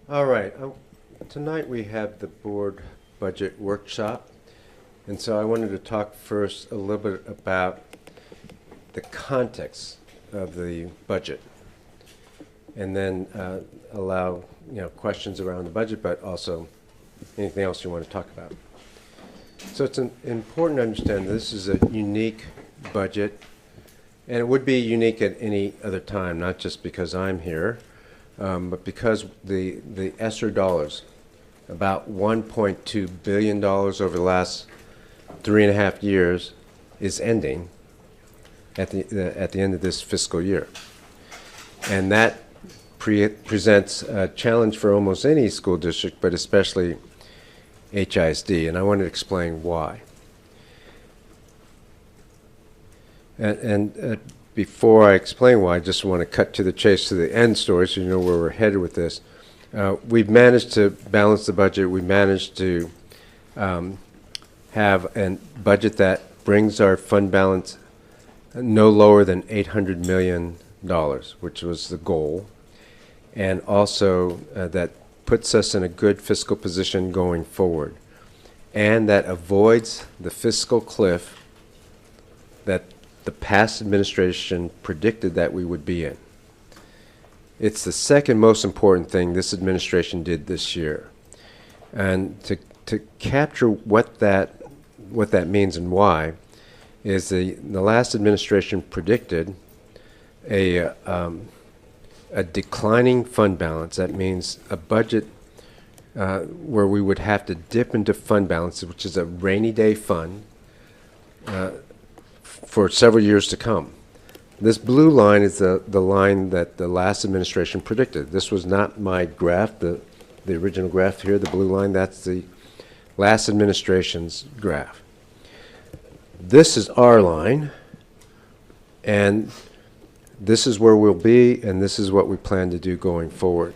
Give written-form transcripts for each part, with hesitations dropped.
All right. Tonight we have the board budget workshop. And so I wanted to talk first a little bit about the context of the budget, and then allow questions around the budget, but also anything else you want to talk about. So it's important to understand this is a unique budget, and it would be unique at any other time, not just because I'm here, but because the ESSER dollars, about $1.2 billion over the last 3.5 years, is ending at the end of this fiscal year. And that presents a challenge for almost any school district, but especially HISD, and I want to explain why. And before I explain why, I just want to cut to the chase, to the end story, so you know where we're headed with this. We've managed to balance the budget. We managed to have a budget that brings our fund balance no lower than $800 million, which was the goal, and also that puts us in a good fiscal position going forward, and that avoids the fiscal cliff that the past administration predicted that we would be in. It's the second most important thing this administration did this year. And to capture what that means and why is the last administration predicted a declining fund balance. That means a budget where we would have to dip into fund balance, which is a rainy day fund, for several years to come. This blue line is the line that the last administration predicted. This was not my graph, the original graph here, the blue line, that's the last administration's graph. This is our line, and this is where we'll be, and this is what we plan to do going forward.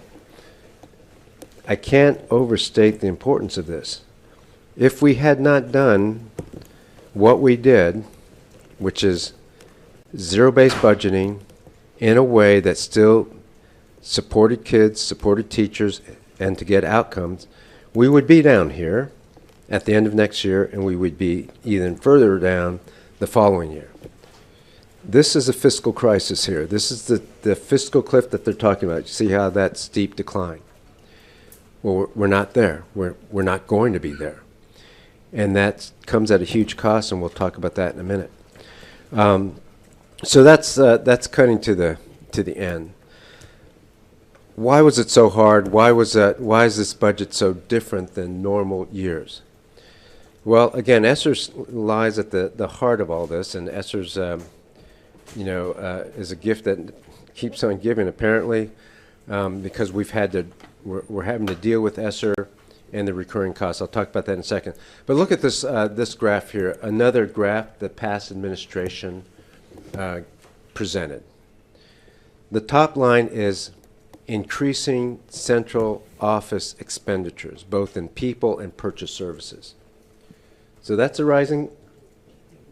I can't overstate the importance of this. If we had not done what we did, which is zero-based budgeting in a way that still supported kids, supported teachers, and to get outcomes, we would be down here at the end of next year, and we would be even further down the following year. This is a fiscal crisis here. This is the fiscal cliff that they're talking about. You see how that steep decline? Well, we're not there. We're not going to be there. And that comes at a huge cost, and we'll talk about that in a minute. So that's cutting to the end. Why was it so hard? Why is this budget so different than normal years? Well, again, ESSER lies at the heart of all this, and ESSER's is a gift that keeps on giving, apparently, because we're having to deal with ESSER and the recurring costs. I'll talk about that in a second. But look at this this graph here, another graph the past administration presented. The top line is increasing central office expenditures, both in people and purchase services. So that's a rising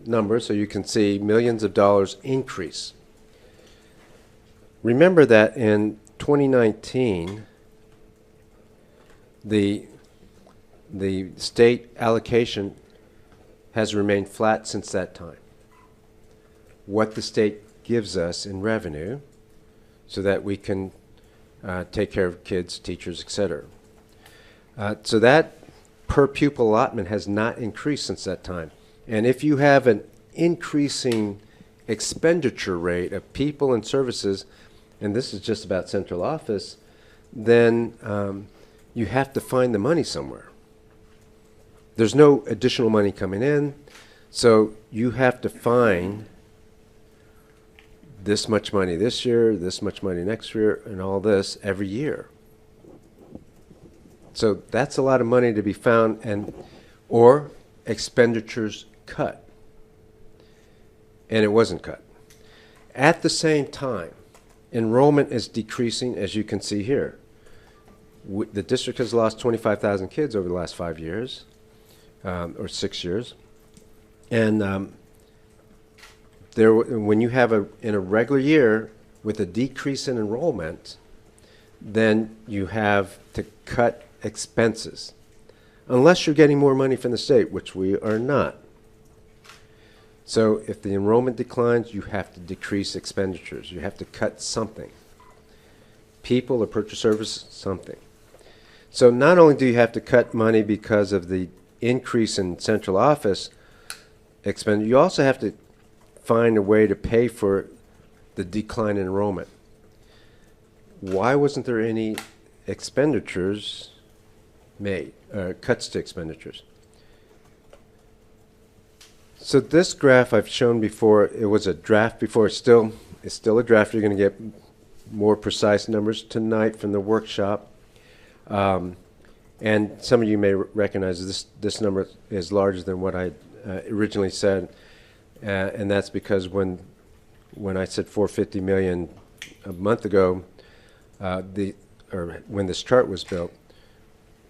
number, so you can see millions of dollars increase. Remember that in 2019, the state allocation has remained flat since that time. What the state gives us in revenue so that we can take care of kids, teachers, etc. So that per pupil allotment has not increased since that time. And if you have an increasing expenditure rate of people and services, and this is just about central office, then you have to find the money somewhere. There's no additional money coming in, so you have to find this much money this year, this much money next year, and all this every year. So that's a lot of money to be found, or expenditures cut. And it wasn't cut. At the same time, enrollment is decreasing, as you can see here. The district has lost 25,000 kids over the last 5 years, or 6 years. And when you have in a regular year with a decrease in enrollment, then you have to cut expenses. Unless you're getting more money from the state, which we are not. So if the enrollment declines, you have to decrease expenditures. You have to cut something. People or purchase services, something. So not only do you have to cut money because of the increase in central office expenditure, you also have to find a way to pay for the decline in enrollment. Why wasn't there any expenditures made, cuts to expenditures? So this graph I've shown before, it was a draft before, it's still a draft. You're going to get more precise numbers tonight from the workshop. And some of you may recognize this number is larger than what I originally said. And that's because when I said 450 million a month ago, when this chart was built,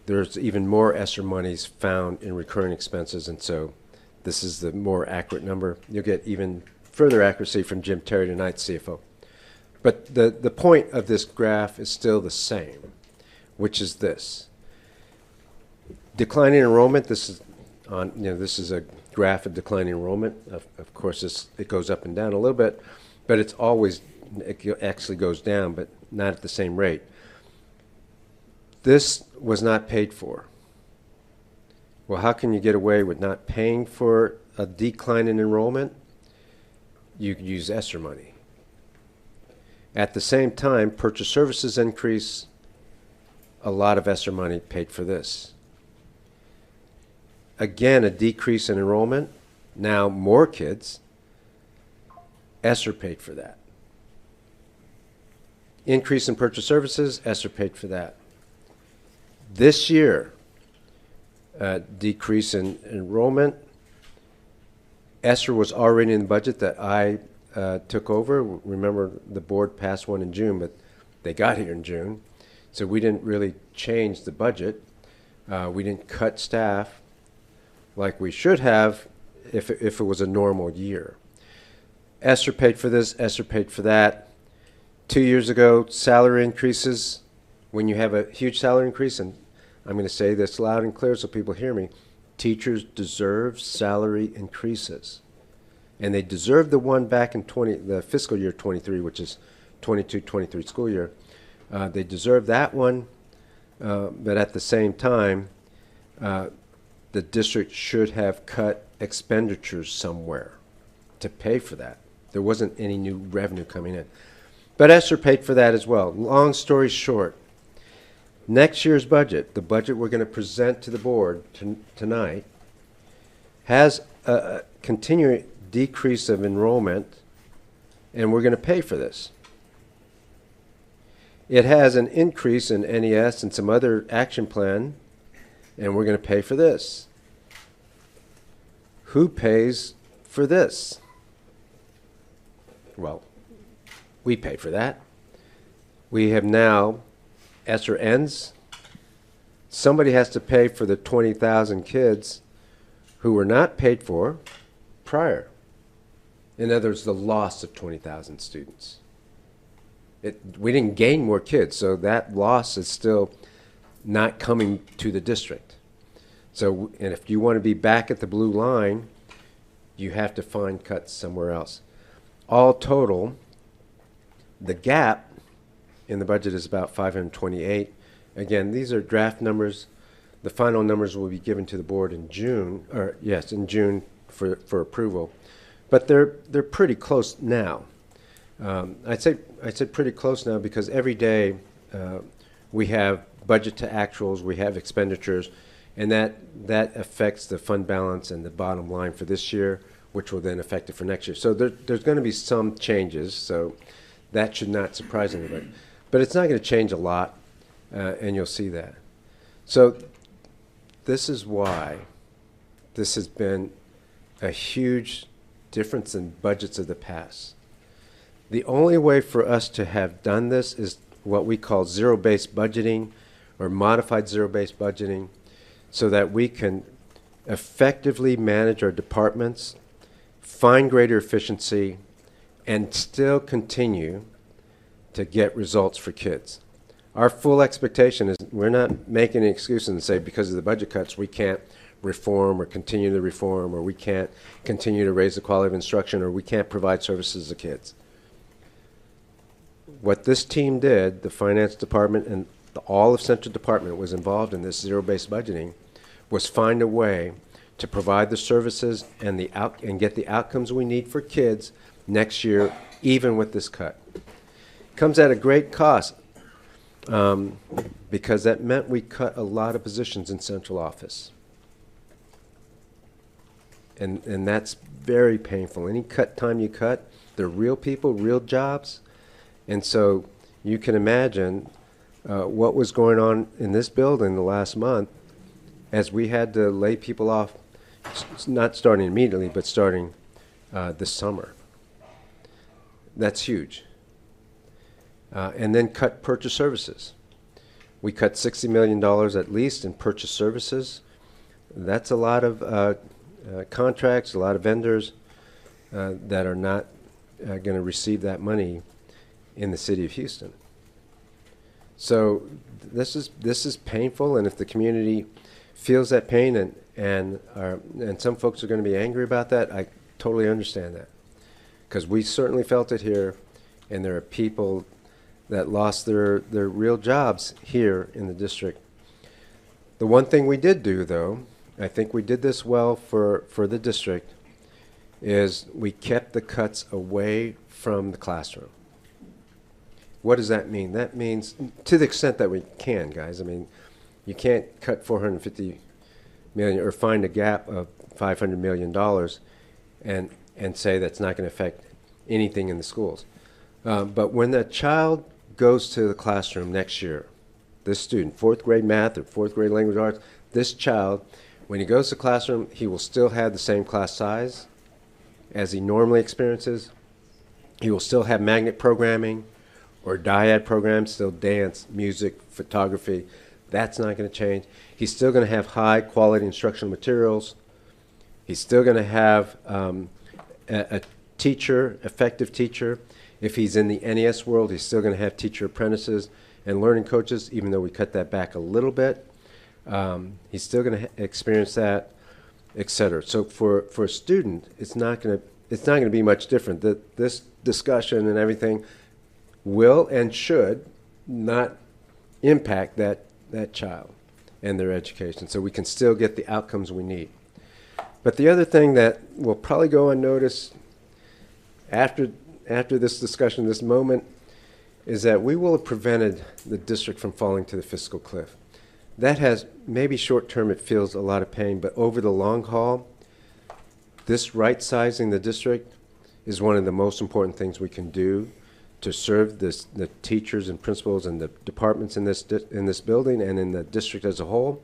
there's even more ESSER monies found in recurring expenses, and so this is the more accurate number. You'll get even further accuracy from Jim Terry tonight, CFO. But the point of this graph is still the same, which is this. Declining enrollment, this is a graph of declining enrollment. Of course, it goes up and down a little bit, but it actually goes down, but not at the same rate. This was not paid for. Well, how can you get away with not paying for a decline in enrollment? You use ESSER money. At the same time, purchase services increase. A lot of ESSER money paid for this. Again, a decrease in enrollment. Now more kids. ESSER paid for that. Increase in purchase services. ESSER paid for that. This year, decrease in enrollment. ESSER was already in the budget that I took over. Remember, the board passed one in June, but they got here in June. So we didn't really change the budget. We didn't cut staff like we should have if it was a normal year. ESSER paid for this, ESSER paid for that. 2 years ago, salary increases. When you have a huge salary increase, and I'm going to say this loud and clear so people hear me, teachers deserve salary increases. And they deserve the one back in the fiscal year 23, which is 22-23 school year. They deserve that one, but at the same time, the district should have cut expenditures somewhere to pay for that. There wasn't any new revenue coming in. But ESSER paid for that as well. Long story short, next year's budget, the budget we're going to present to the board tonight, has a continuing decrease of enrollment, and we're going to pay for this. It has an increase in NES and some other action plan, and we're going to pay for this. Who pays for this? Well, we pay for that. We have now, ESSER ends. Somebody has to pay for the 20,000 kids who were not paid for prior. In other words, the loss of 20,000 students. We didn't gain more kids, so that loss is still not coming to the district. So, and if you want to be back at the blue line, you have to find cuts somewhere else. All total, the gap in the budget is about 528. Again, these are draft numbers. The final numbers will be given to the board in June, in June for approval. But they're pretty close now. I'd say pretty close now because every day we have budget to actuals, we have expenditures, and that affects the fund balance and the bottom line for this year, which will then affect it for next year. So there's going to be some changes, so that should not surprise anybody. But it's not going to change a lot, and you'll see that. So this is why this has been a huge difference in budgets of the past. The only way for us to have done this is what we call zero-based budgeting or modified zero-based budgeting, so that we can effectively manage our departments, find greater efficiency, and still continue to get results for kids. our full expectation is we're not making any excuses and say because of the budget cuts we can't reform or continue to reform, or we can't continue to raise the quality of instruction, or we can't provide services to kids. What this team did, the finance department and all of central department was involved in this zero-based budgeting, was find a way to provide the services and get the outcomes we need for kids next year, even with this cut. Comes at a great cost, because that meant we cut a lot of positions in central office. And that's very painful. Any cut time you cut, they're real people, real jobs. And so you can imagine what was going on in this building the last month as we had to lay people off, not starting immediately, but starting this summer. That's huge. And then cut purchase services. We cut $60 million at least in purchase services. That's a lot of contracts, a lot of vendors that are not going to receive that money in the city of Houston. So this is painful, and if the community feels that pain, and some folks are going to be angry about that, I totally understand that, because we certainly felt it here, and there are people that lost their real jobs here in the district. The one thing we did do, though, I think we did this well for the district, is we kept the cuts away from the classroom. What does that mean? That means, to the extent that we can, guys, I mean, you can't cut $450 million or find a gap of $500 million and say that's not going to affect anything in the schools. But when that child goes to the classroom next year, this student, 4th grade math or 4th grade language arts, this child, when he goes to the classroom, he will still have the same class size as he normally experiences. He will still have magnet programming or dyad programs, still dance, music, photography. That's not going to change. He's still going to have high quality instructional materials. He's still going to have a teacher, effective teacher. If he's in the NES world, he's still going to have teacher apprentices and learning coaches, even though we cut that back a little bit. He's still going to experience that, et cetera. So for a student, it's not going to be much different. This discussion and everything will and should not impact that child and their education. So we can still get the outcomes we need. But the other thing that will probably go unnoticed after this discussion, this moment, is that we will have prevented the district from falling to the fiscal cliff. That has, maybe short term it feels a lot of pain, but over the long haul, this right-sizing the district is one of the most important things we can do to serve the teachers and principals and the departments in this building and in the district as a whole,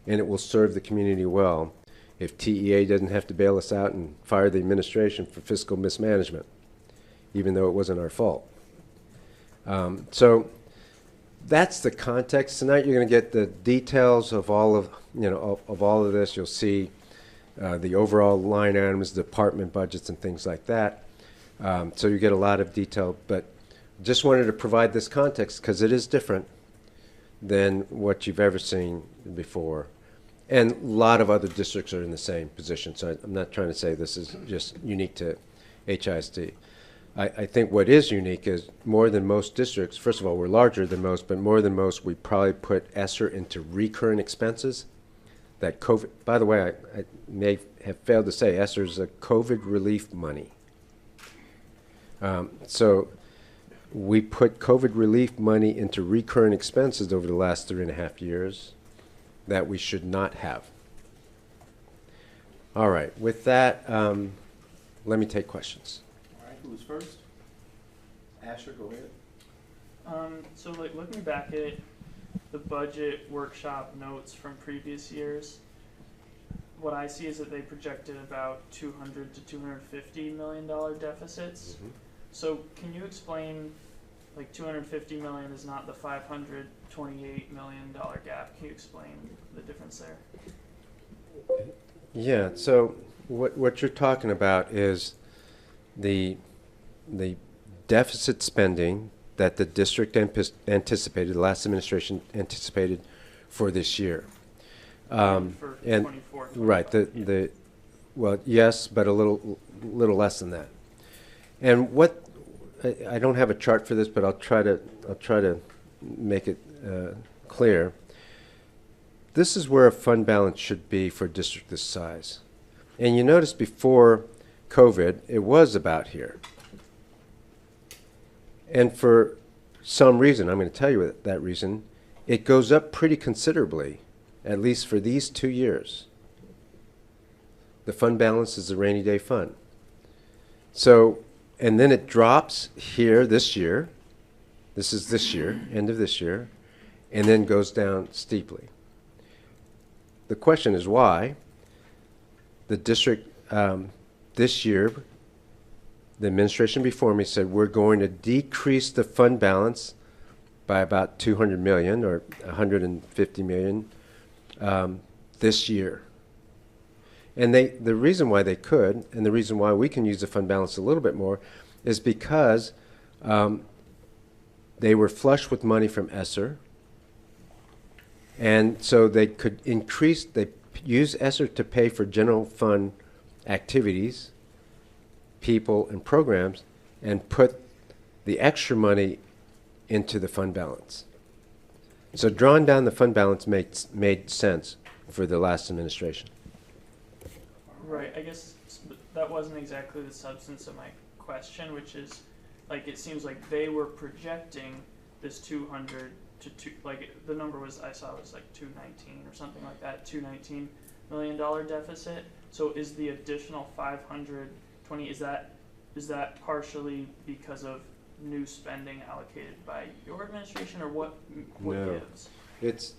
and it will serve the community well if TEA doesn't have to bail us out and fire the administration for fiscal mismanagement, even though it wasn't our fault. So that's the context. Tonight you're going to get the details of all of this. You'll see the overall line items, department budgets, and things like that. So you get a lot of detail, but just wanted to provide this context because it is different than what you've ever seen before. And a lot of other districts are in the same position, so I'm not trying to say this is just unique to HISD. I think what is unique is more than most districts, first of all, we're larger than most, but more than most, we probably put ESSER into recurring expenses. That COVID, by the way, I may have failed to say, ESSER is a COVID relief money. So we put COVID relief money into recurring expenses over the last 3.5 years that we should not have. All right, with that, let me take questions. All right, who's first? Asher, go ahead. So like looking back at the budget workshop notes from previous years, what I see is that they projected about $200 to $250 million deficits. Mm-hmm. So can you explain, like $250 million is not the $528 million gap. Can you explain the difference there? Yeah, so what you're talking about is the deficit spending that the district anticipated, the last administration anticipated for this year. For And 24, right, 25, well, yes, but a little less than that. And what I don't have a chart for this, but I'll try to make it clear. This is where a fund balance should be for a district this size. And you notice before COVID, it was about here. And for some reason, I'm going to tell you that reason, it goes up pretty considerably, at least for these 2 years. The fund balance is a rainy day fund. So, and then it drops here this year. This is this year, end of this year, and then goes down steeply. The question is why. The district this year, the administration before me said we're going to decrease the fund balance by about 200 million or 150 million this year. And the reason why they could, and the reason why we can use the fund balance a little bit more, is because they were flush with money from ESSER, and so they could increase, they use ESSER to pay for general fund activities, people, and programs, and put the extra money into the fund balance. So drawing down the fund balance made sense for the last administration. Right, I guess that wasn't exactly the substance of my question, which is, like, it seems like they were projecting this 200 to the number I saw was like 219 or something like that, $219 million deficit. So is the additional 520, is that partially because of new spending allocated by your administration, or what No. gives? It's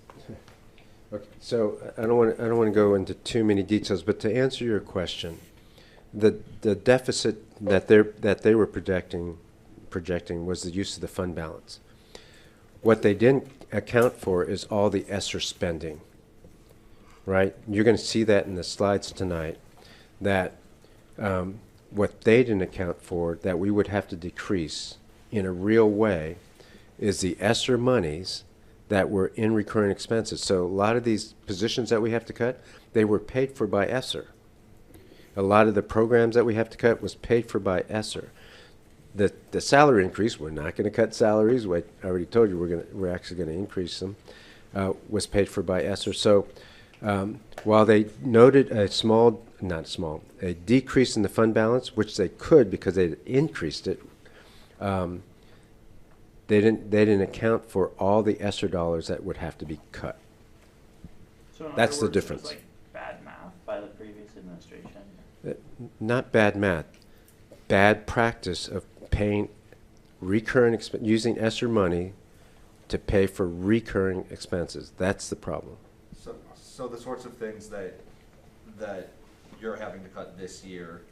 okay. So I don't want to go into too many details, but to answer your question, the deficit that they were projecting was the use of the fund balance. What they didn't account for is all the ESSER spending. Right? You're going to see that in the slides tonight. That what they didn't account for that we would have to decrease in a real way is the ESSER monies that were in recurring expenses. So a lot of these positions that we have to cut, they were paid for by ESSER. A lot of the programs that we have to cut was paid for by ESSER. The salary increase, we're not going to cut salaries. I already told you we're actually going to increase them. Was paid for by ESSER. So while they noted a decrease in the fund balance, which they could because they increased it, they didn't account for all the ESSER dollars that would have to be cut. So in other That's the words, difference. It was like bad math by the previous administration. Not bad math, bad practice of paying recurring using ESSER money to pay for recurring expenses. That's the problem. So the sorts of things that you're having to cut this year,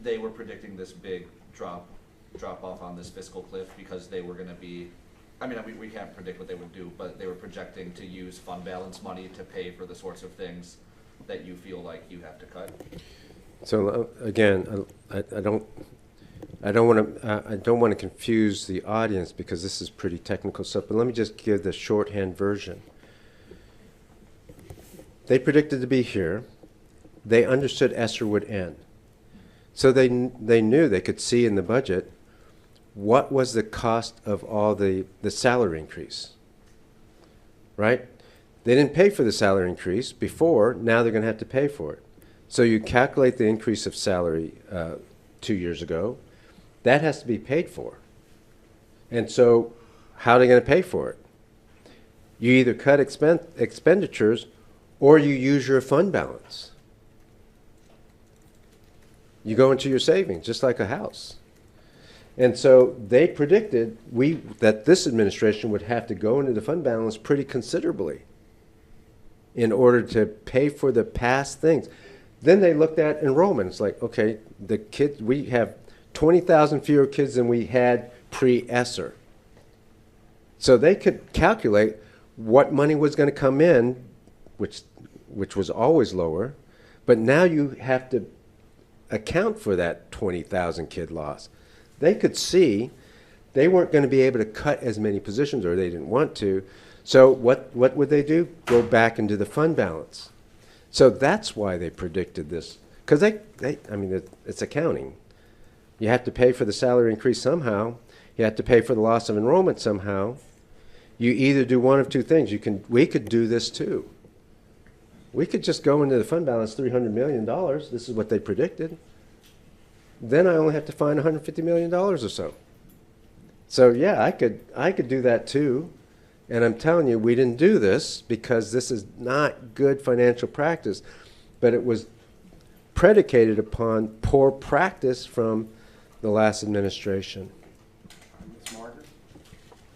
they were predicting this big drop off on this fiscal cliff because they were going to be, I mean, we can't predict what they would do, but they were projecting to use fund balance money to pay for the sorts of things that you feel like you have to cut. So again, I don't want to confuse the audience because this is pretty technical stuff. But let me just give the shorthand version. They predicted to be here. They understood ESSER would end, so they knew they could see in the budget what was the cost of all the salary increase. Right? They didn't pay for the salary increase before. Now they're going to have to pay for it. So you calculate the increase of salary 2 years ago. That has to be paid for. And so how are they going to pay for it? You either cut expenditures or you use your fund balance. You go into your savings, just like a house. And so they predicted that this administration would have to go into the fund balance pretty considerably in order to pay for the past things. Then they looked at enrollment. It's like, okay, the kids, we have 20,000 fewer kids than we had pre-ESSER. So they could calculate what money was going to come in, which was always lower, but now you have to account for that 20,000 kid loss. They could see they weren't going to be able to cut as many positions, or they didn't want to. So what would they do? Go back into the fund balance. So that's why they predicted this. Because I mean, it's accounting. You have to pay for the salary increase somehow. You have to pay for the loss of enrollment somehow. You either do one of two things. We could do this too. We could just go into the fund balance, $300 million. This is what they predicted. Then I only have to find $150 million or so. So yeah, I could do that too. And I'm telling you, we didn't do this because this is not good financial practice. But it was predicated upon poor practice from the last administration. Ms. Margaret?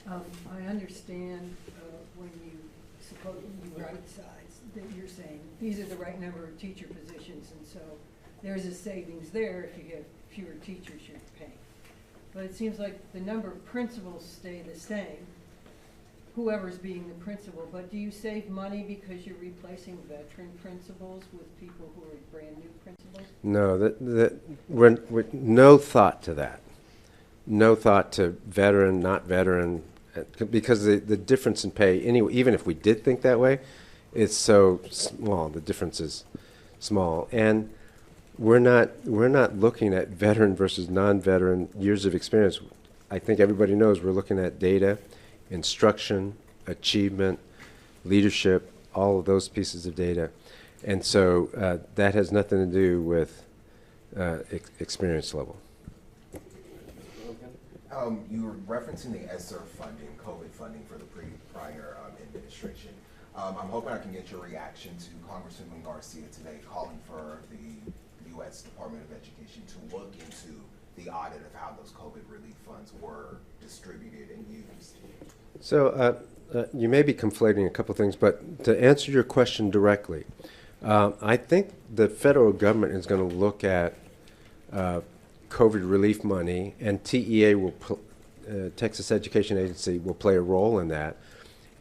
I understand when you suppose you right sides that you're saying these are the right number of teacher positions, and so there's a savings there if you get fewer teachers you're paying. But it seems like the number of principals stay the same, whoever's being the principal. But do you save money because you're replacing veteran principals with people who are brand new principals? No, we're no thought to that. No thought to veteran, not veteran, because the difference in pay, anyway, even if we did think that way, it's so small. The difference is small, and we're not looking at veteran versus non-veteran years of experience. I think everybody knows we're looking at data, instruction, achievement, leadership, all of those pieces of data. And so that has nothing to do with experience level. You were referencing the ESSER funding, COVID funding for the prior administration. I'm hoping I can get your reaction to Congresswoman Garcia today calling for the U.S. Department of Education to look into the audit of how those COVID relief funds were distributed and used. So you may be conflating a couple things, but to answer your question directly, I think the federal government is going to look at COVID relief money, and TEA Texas Education Agency will play a role in that.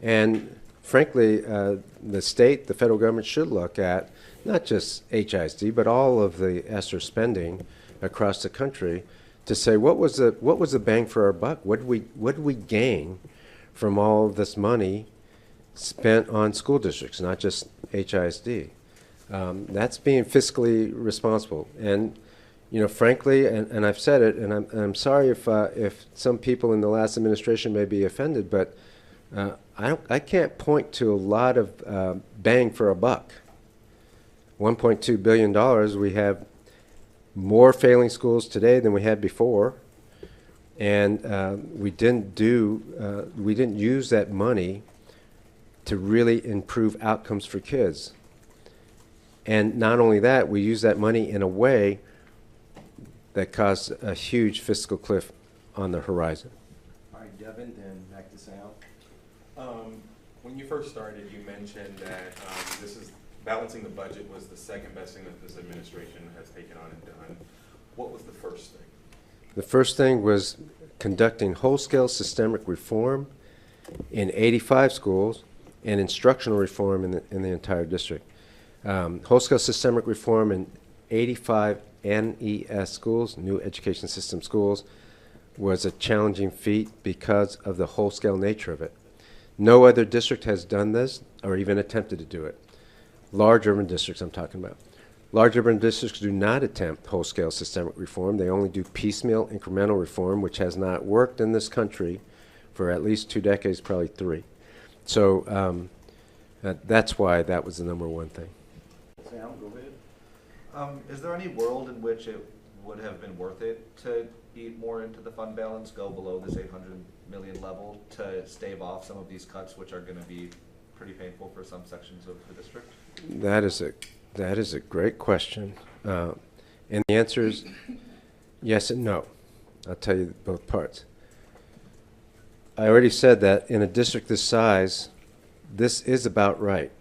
And frankly, the state, the federal government should look at not just HISD, but all of the ESSER spending across the country to say what was the bang for our buck? What did we gain from all of this money spent on school districts, not just HISD? That's being fiscally responsible. And you know, frankly, and I've said it, and I'm sorry if some people in the last administration may be offended, but I can't point to a lot of bang for a buck. $1.2 billion. We have more failing schools today than we had before, and we didn't use that money to really improve outcomes for kids. And not only that, we use that money in a way that caused a huge fiscal cliff on the horizon. All right, Devin, then back to Sal. When you first started, you mentioned that this is balancing the budget was the second best thing that this administration has taken on and done. What was the first thing? The first thing was conducting whole-scale systemic reform in 85 schools and instructional reform in the entire district. Whole-scale systemic reform in 85 NES schools, new education system schools, was a challenging feat because of the whole-scale nature of it. No other district has done this or even attempted to do it. Large urban districts I'm talking about. Large urban districts do not attempt whole-scale systemic reform. They only do piecemeal incremental reform, which has not worked in this country for at least 2 decades, probably 3. So that's why that was the number one thing. Sal, go ahead. Is there any world in which it would have been worth it to eat more into the fund balance, go below this 800 million level to stave off some of these cuts, which are going to be pretty painful for some sections of the district? That is a great question. And the answer is yes and no. I'll tell you both parts. I already said that in a district this size, this is about right.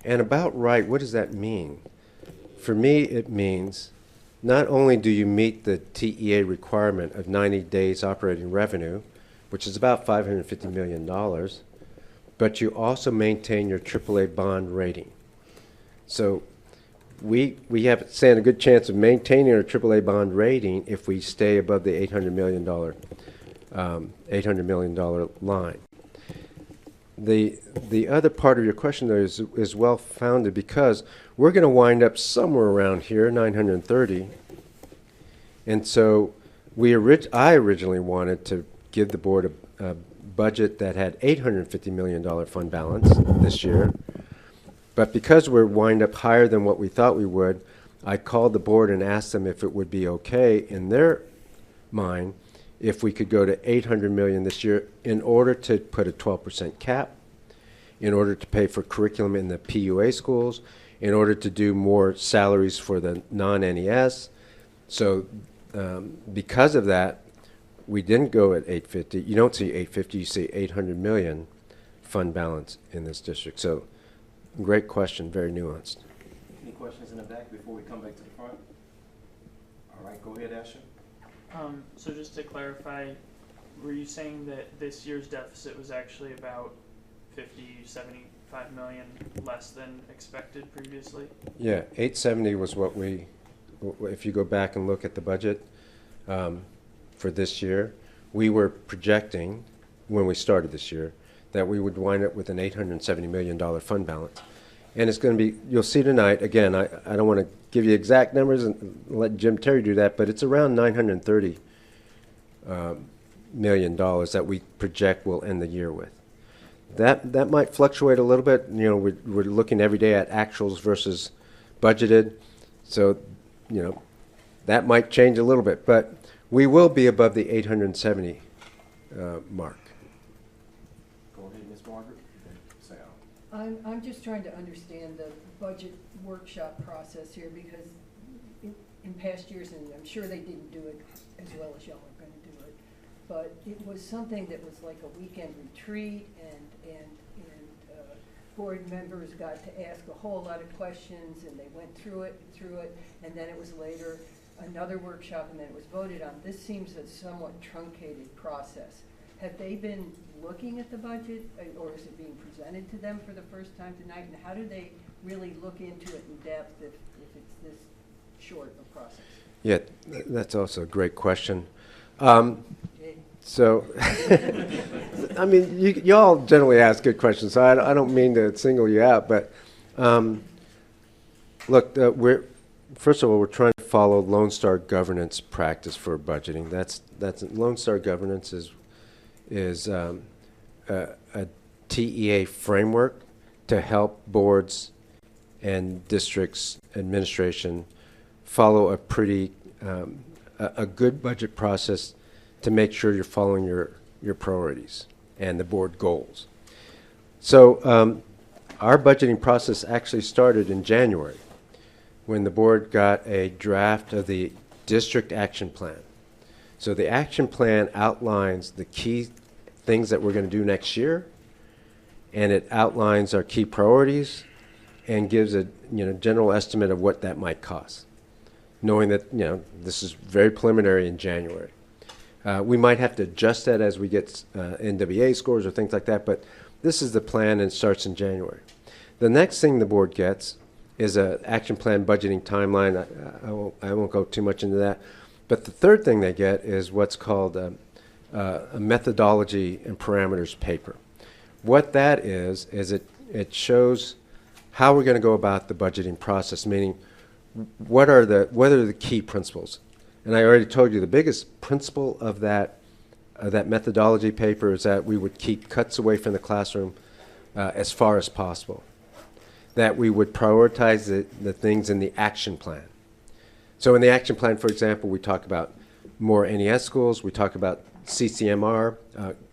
And about right, what does that mean? For me, it means not only do you meet the TEA requirement of 90 days operating revenue, which is about $550 million, but you also maintain your AAA bond rating. So we have stand a good chance of maintaining our AAA bond rating if we stay above the $800 million line. The other part of your question though is well founded, because we're going to wind up somewhere around here, 930, and so I originally wanted to give the board a budget that had $850 million fund balance this year. But because we're wind up higher than what we thought we would, I called the board and asked them if it would be okay in their mind if we could go to $800 million this year in order to put a 12% cap, in order to pay for curriculum in the PUA schools, in order to do more salaries for the non-NES. So because of that, we didn't go at 850. You don't see 850, you see 800 million fund balance in this district. So great question, very nuanced. Any questions in the back before we come back to the front? All right, go ahead, Asher. So just to clarify, were you saying that this year's deficit was actually about 75 million less than expected previously? Yeah, 870 was what we, if you go back and look at the budget for this year, we were projecting when we started this year that we would wind up with an $870 million fund balance. And it's going to be, you'll see tonight, again, I don't want to give you exact numbers and let Jim Terry do that, but it's around $930 million that we project we'll end the year with. That might fluctuate a little bit. You know, we're looking every day at actuals versus budgeted. So, you know, that might change a little bit, but we will be above the 870 mark. Go ahead, Ms. Margaret. Sal. I'm just trying to understand the budget workshop process here, because in past years, and I'm sure they didn't do it as well as y'all are going to do it, but it was something that was like a weekend retreat, and board members got to ask a whole lot of questions, and they went through it, and then it was later another workshop, and then it was voted on. This seems a somewhat truncated process. Have they been looking at the budget, or is it being presented to them for the first time tonight? And how do they really look into it in depth if it's this short a process? Yeah, that's also a great question. Jay? So, I mean, you all generally ask good questions, so I don't mean to single you out, but look, first of all, we're trying to follow Lone Star governance practice for budgeting. That's Lone Star governance is a TEA framework to help boards and districts administration follow a pretty a good budget process to make sure you're following your priorities and the board goals. So our budgeting process actually started in January when the board got a draft of the district action plan. So the action plan outlines the key things that we're going to do next year, and it outlines our key priorities and gives a general estimate of what that might cost, knowing that this is very preliminary in January. We might have to adjust that as we get NWA scores or things like that, but this is the plan, and it starts in January. The next thing the board gets is an action plan budgeting timeline. I won't go too much into that. But the third thing they get is what's called a methodology and parameters paper. What that is it shows how we're going to go about the budgeting process, meaning what are the key principles. And I already told you the biggest principle of that methodology paper is that we would keep cuts away from the classroom as far as possible, that we would prioritize the things in the action plan. So in the action plan, for example, we talk about more NES schools, we talk about CCMR,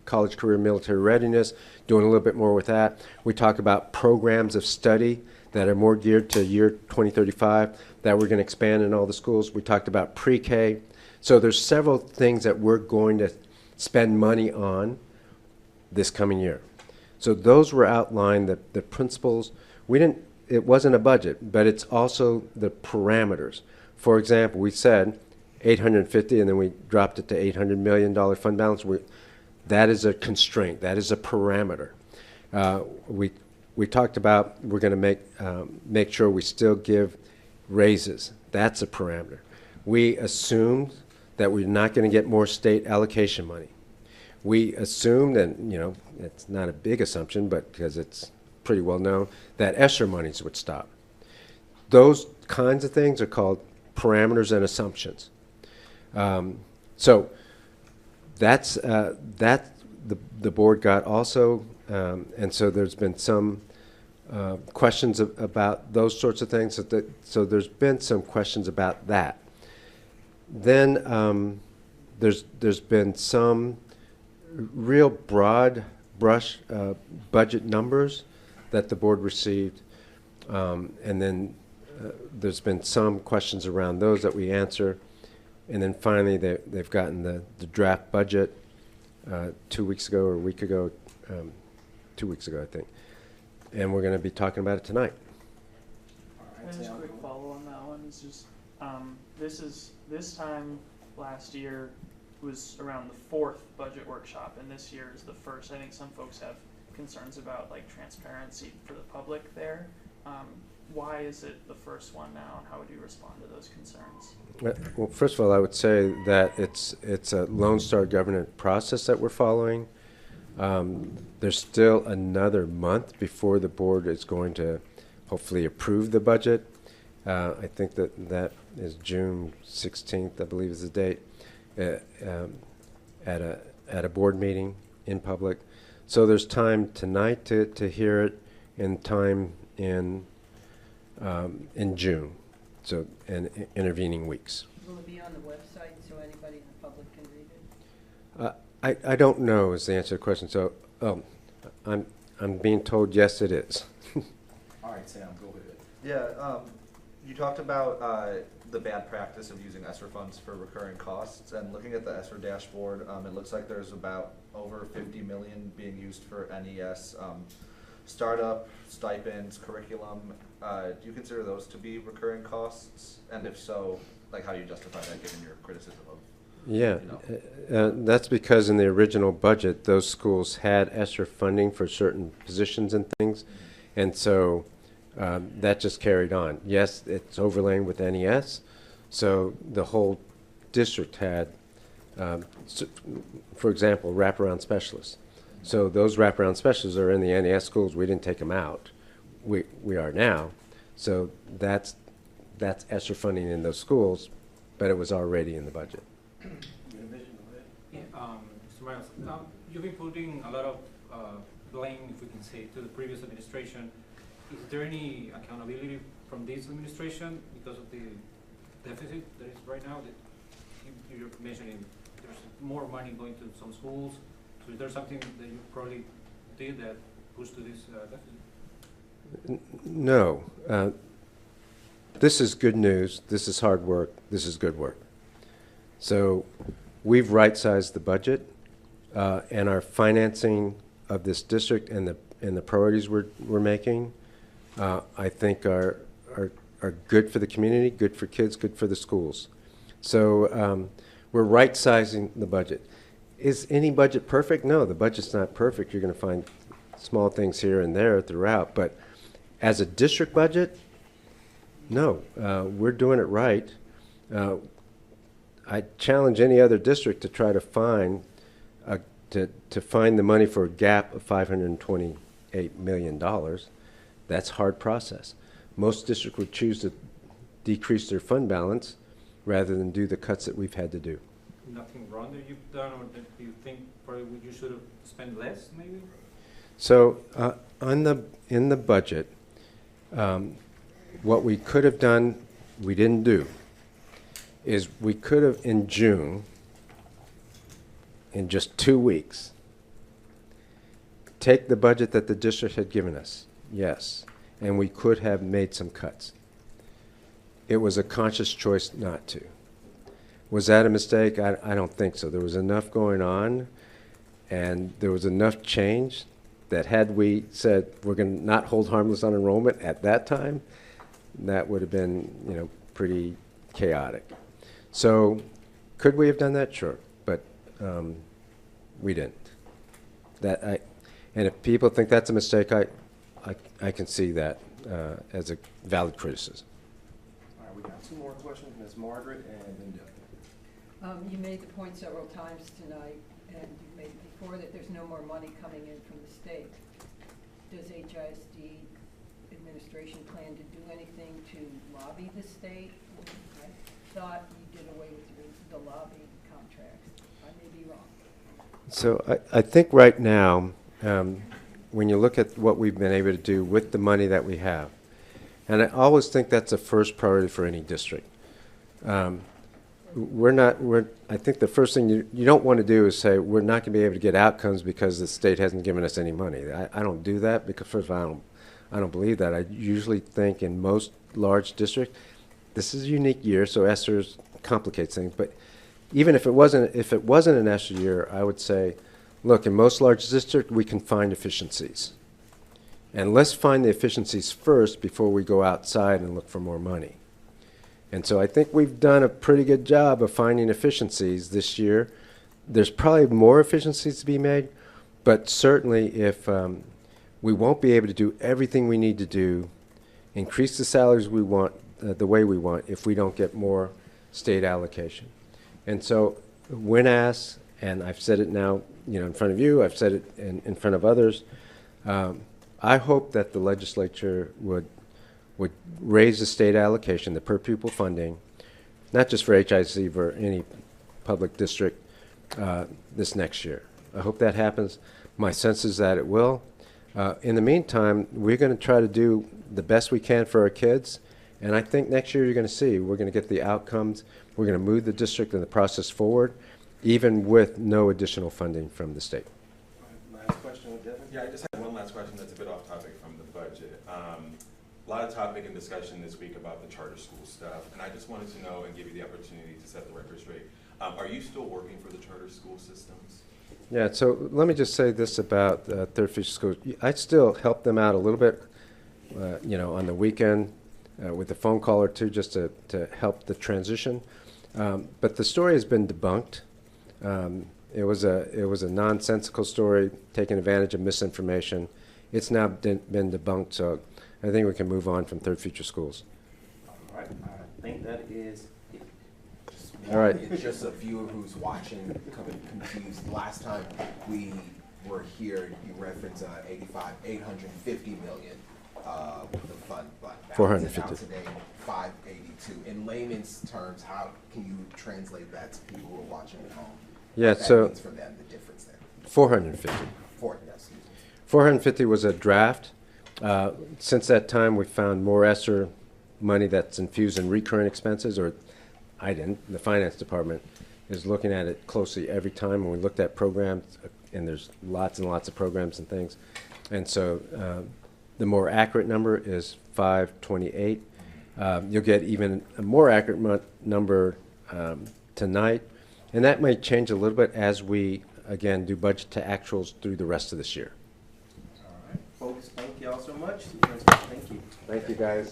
college career military readiness, doing a little bit more with that. We talk about programs of study that are more geared to year 2035 that we're going to expand in all the schools. We talked about pre-K. So there's several things that we're going to spend money on this coming year. So those were outlined, the principles. It wasn't a budget, but it's also the parameters. For example, we said 850, and then we dropped it to $800 million fund balance. That is a constraint. That is a parameter. We talked about we're going to make sure we still give raises. That's a parameter. We assumed that we're not going to get more state allocation money. We assumed, and it's not a big assumption, but because it's pretty well known, that ESSER monies would stop. Those kinds of things are called parameters and assumptions. So that's that the board got also, and so there's been some questions about those sorts of things. So there's been some questions about that. Then there's been some real broad brush budget numbers that the board received, and then there's been some questions around those that we answer, and then finally they've gotten the draft budget 2 weeks ago or a week ago, 2 weeks ago I think, and we're going to be talking about it tonight. Just a quick follow on that one is just this time last year was around the fourth budget workshop, and this year is the first. I think some folks have concerns about like transparency for the public there. Why is it the first one now, and how would you respond to those concerns? Well, first of all, I would say that it's a Lone Star governance process that we're following. There's still another month before the board is going to hopefully approve the budget. I think that is June 16th, I believe is the date, at a board meeting in public. So there's time tonight to hear it, and time in June, so in intervening weeks. Will it be on the website so anybody in the public can read it? I don't know is the answer to the question. So I'm being told yes, it is. All right, Sam, go ahead. Yeah, you talked about the bad practice of using ESSER funds for recurring costs, and looking at the ESSER dashboard, it looks like there's about over 50 million being used for NES, startup, stipends, curriculum. Do you consider those to be recurring costs? And if so, like, how do you justify that given your criticism of? Yeah, that's because in the original budget, those schools had ESSER funding for certain positions and things, and so that just carried on. Yes, it's overlaying with NES, so the whole district had, for example, wraparound specialists. So those wraparound specialists are in the NES schools. We didn't take them out. We are now. So that's ESSER funding in those schools, but it was already in the budget. Yeah, Mr. Miles, you've been putting a lot of blame, if we can say, to the previous administration. Is there any accountability from this administration because of the deficit that is right now? That you're mentioning there's more money going to some schools. So is there something that you probably did that pushed to this deficit? No. This is good news. This is hard work. This is good work. So we've right-sized the budget, and our financing of this district and the priorities we're making, I think are good for the community, good for kids, good for the schools. So we're right-sizing the budget. Is any budget perfect? No, the budget's not perfect. You're going to find small things here and there throughout, but as a district budget, no, we're doing it right. I challenge any other district to try to find find the money for a gap of $528 million. That's a hard process. Most districts would choose to decrease their fund balance rather than do the cuts that we've had to do. Nothing wrong that you've done, or that you think probably you should have spent less, maybe? So in the budget, what we could have done, we didn't do, is we could have in June, in just 2 weeks, take the budget that the district had given us, yes, and we could have made some cuts. It was a conscious choice not to. Was that a mistake? I don't think so. There was enough going on, and there was enough change that had we said we're going to not hold harmless on enrollment at that time, that would have been, pretty chaotic. So could we have done that? Sure, but we didn't. And if people think that's a mistake, I can see that as a valid criticism. We got two more questions, Ms. Margaret and then Devin. You made the point several times tonight, and you made it before, that there's no more money coming in from the state. Does HISD administration plan to do anything to lobby the state? I thought you did away with the lobbying contracts. I may be wrong. So I think right now, when you look at what we've been able to do with the money that we have, and I always think that's a first priority for any district. I think the first thing you don't want to do is say, we're not going to be able to get outcomes because the state hasn't given us any money. I don't do that because, first of all, I don't believe that. I usually think in most large districts, this is a unique year, so ESSER complicates things. But even if it wasn't an ESSER year, I would say, look, in most large districts, we can find efficiencies. And let's find the efficiencies first before we go outside and look for more money. And so I think we've done a pretty good job of finding efficiencies this year. There's probably more efficiencies to be made, but certainly if we won't be able to do everything we need to do, increase the salaries we want, the way we want, if we don't get more state allocation. And so when asked, and I've said it now, in front of you, I've said it in front of others, I hope that the legislature would raise the state allocation, the per pupil funding, not just for HIC, but any public district this next year. I hope that happens. My sense is that it will. In the meantime, we're going to try to do the best we can for our kids, and I think next year you're going to see we're going to get the outcomes. We're going to move the district and the process forward, even with no additional funding from the state. Last question with Devin. Yeah, I just have one last question that's a bit off topic from the budget. A lot of topic and discussion this week about the charter school stuff, and I just wanted to know and give you the opportunity to set the record straight. Are you still working for the charter school systems? Yeah, so let me just say this about Third Future Schools. I still help them out a little bit, on the weekend with a phone call or two just to help the transition. But the story has been debunked. It was a nonsensical story, taking advantage of misinformation. It's now been debunked, so I think we can move on from Third Future Schools. All right, I think that is it. All right. It's just a viewer who's watching coming confused. Last time we were here, you referenced 850 million with the fund, but 450. now today 582. In layman's terms, how can you translate that to people who are watching at home? Yeah, What that so means for them, the difference there. 450. Excuse me. 450 was a draft. Since that time, we found more ESSER money that's infused in recurrent expenses, or I didn't. The finance department is looking at it closely every time when we looked at programs, and there's lots and lots of programs and things. And so the more accurate number is 528. You'll get even a more accurate number tonight, and that might change a little bit as we, again, do budget to actuals through the rest of this year. All right, folks, thank you all so much. Thank you. Thank you, guys.